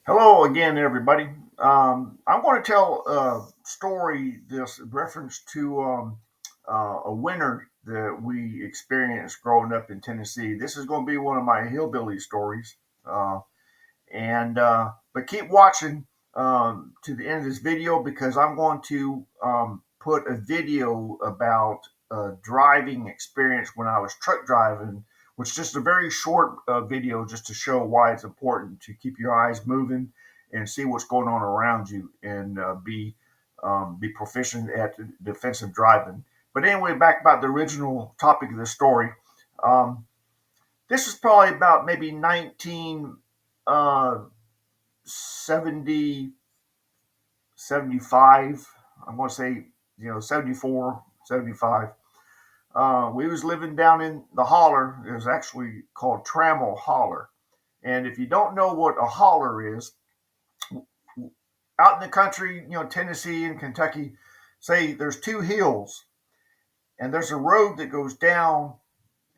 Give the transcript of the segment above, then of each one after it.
Hello again, everybody. I'm going to tell a story this reference to a winter that we experienced growing up in Tennessee. This is going to be one of my hillbilly stories, and but keep watching to the end of this video because I'm going to put a video about driving experience when I was truck driving, which is just a very short video just to show why it's important to keep your eyes moving and see what's going on around you and be proficient at defensive driving. But anyway, back about the original topic of the story. Um, this is probably about maybe 19 70, 75. I'm going to say, 74, 75. We was living down in the holler. It was actually called Trammell Holler. And if you don't know what a holler is, out in the country, Tennessee and Kentucky, say there's two hills and there's a road that goes down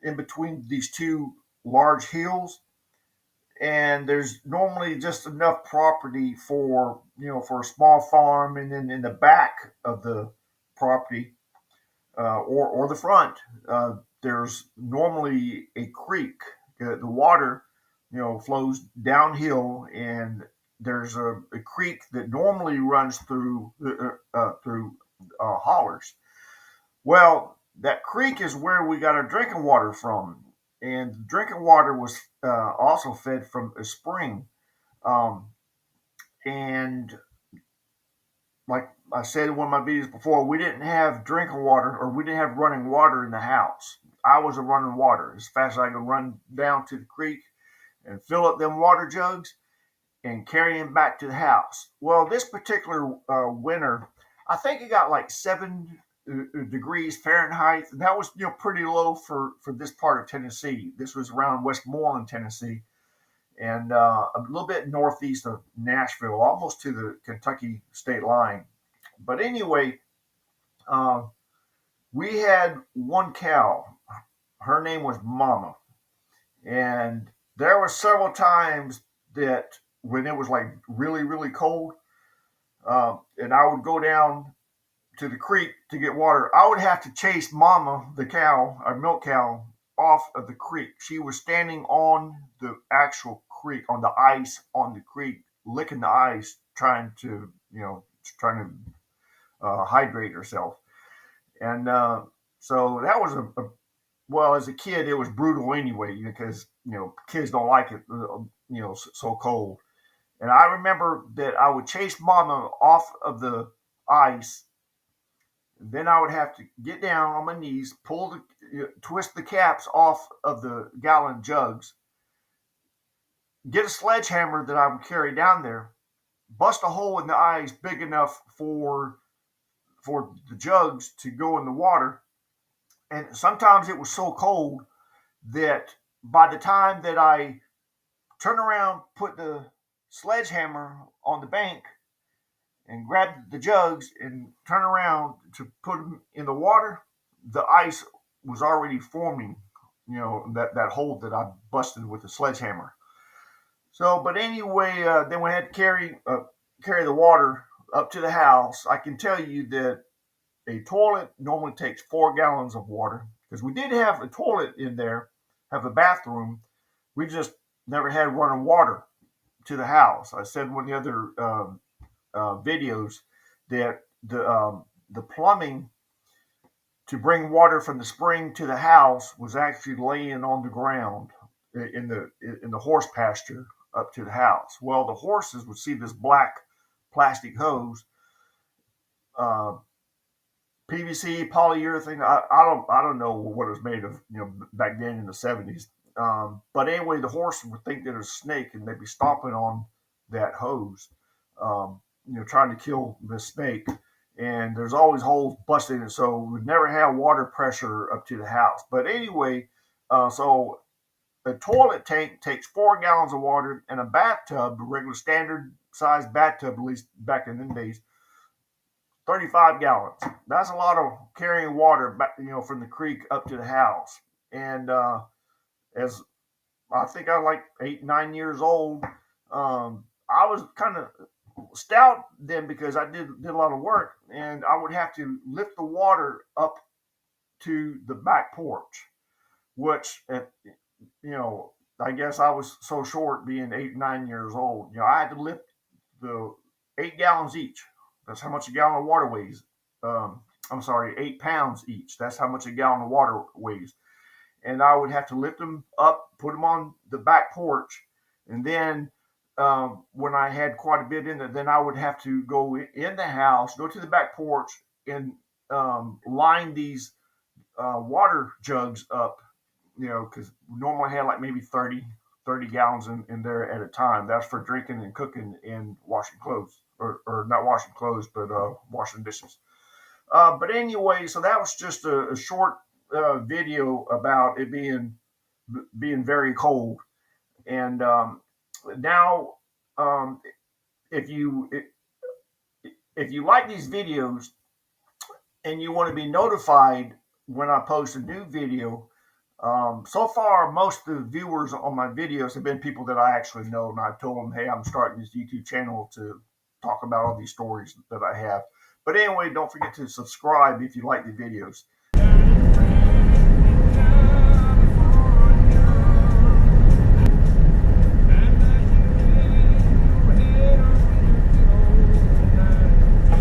in between these two large hills, and there's normally just enough property for for a small farm, and then in the back of the property, or the front, there's normally a creek. The water flows downhill, and there's a creek that normally runs through hollers. Well, that creek is where we got our drinking water from, and drinking water was also fed from a spring. Um, and like I said in one of my videos before, we didn't have drinking water, or we didn't have running water in the house. I was a running water as fast as I could run down to the creek and fill up them water jugs and carry them back to the house. Well, this particular winter, I think it got like 7 degrees Fahrenheit. And that was pretty low for this part of Tennessee. This was around Westmoreland, Tennessee, and a little bit northeast of Nashville, almost to the Kentucky state line. But anyway, uh, we had one cow. Her name was Mama, and there were several times that when it was like really really cold, and I would go down to the creek to get water, I would have to chase Mama, the cow, our milk cow, off of the creek. She was standing on the actual creek, on the ice on the creek, licking the ice, trying to hydrate herself. And so that was well, as a kid, it was brutal anyway, because kids don't like it, so cold. And I remember that I would chase Mama off of the ice. Then I would have to get down on my knees, twist the caps off of the gallon jugs, get a sledgehammer that I would carry down there, bust a hole in the ice big enough for the jugs to go in the water. And sometimes it was so cold that by the time that I turn around, put the sledgehammer on the bank, and grab the jugs and turn around to put them in the water, the ice was already forming, that hole that I busted with the sledgehammer. So, but anyway, then we had to carry the water up to the house. I can tell you that a toilet normally takes 4 gallons of water, because we did have a toilet in there, have a bathroom. We just never had running water to the house. I said in one of the other videos that the plumbing to bring water from the spring to the house was actually laying on the ground in the horse pasture up to the house. Well, the horses would see this black plastic hose, uh, PVC, polyurethane. I don't know what it was made of, back then in the 70s. But anyway, the horse would think that it was a snake, and they'd be stomping on that hose, trying to kill the snake. And there's always holes busted in it, so we never had water pressure up to the house. But anyway, so a toilet tank takes 4 gallons of water, and a bathtub, a regular standard size bathtub, at least back in the days, 35 gallons. That's a lot of carrying water back, from the creek up to the house. And as I think I was like 8, 9 years old, I was kind of stout then because I did a lot of work, and I would have to lift the water up to the back porch, which I guess I was so short, being 8, 9 years old. I had to lift the 8 gallons each. That's how much a gallon of water weighs. I'm sorry, 8 pounds each. That's how much a gallon of water weighs. And I would have to lift them up, put them on the back porch, and then when I had quite a bit in there, then I would have to go in the house, go to the back porch, and line these water jugs up. Because normally I had like maybe 30 gallons in there at a time. That's for drinking and cooking and washing clothes, or not washing clothes, but washing dishes. But anyway, so that was just a short video about it being very cold. And now, if you like these videos and you want to be notified when I post a new video, so far most of the viewers on my videos have been people that I actually know, and I've told them, hey, I'm starting this YouTube channel to talk about all these stories that I have. But anyway, don't forget to subscribe if you like the videos.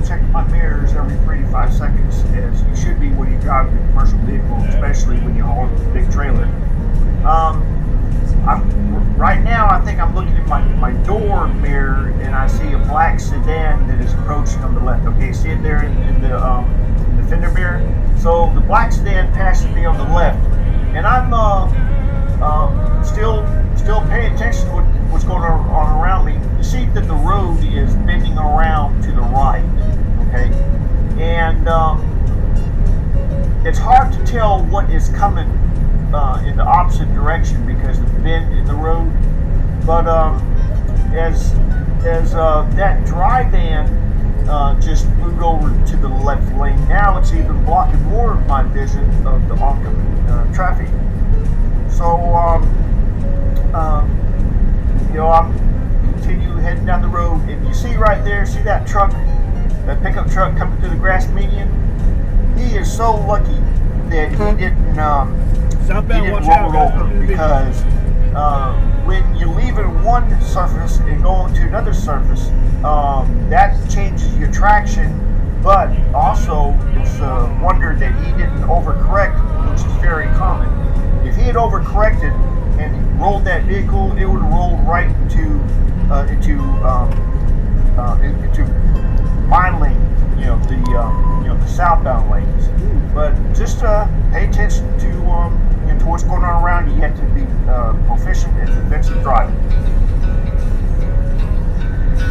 Check my mirrors every 3 to 5 seconds, as you should be when you drive a commercial vehicle, especially when you haul a big trailer. Right now, I think I'm looking at my door mirror, and I see a black sedan that is approaching on the left. Okay, see it there in the fender mirror? So the black sedan passes me on the left, and I'm still paying attention to what's going on around me. You see that the road is bending around to the right, okay? And it's hard to tell what is coming in the opposite direction because of the bend in the road. But as that dry van just moved over to the left lane, now it's even blocking more of my vision of the oncoming traffic. So I'm continue heading down the road, and you see right there, see that truck, that pickup truck coming through the grass median? He is so lucky that he didn't roll over, because when you leave it one surface and go onto another surface, that changes your traction, but also it's a wonder that he didn't overcorrect, which is very common. If he had overcorrected and rolled that vehicle, it would have rolled right into my lane, the southbound lanes. But just pay attention to what's going on around you. You have to be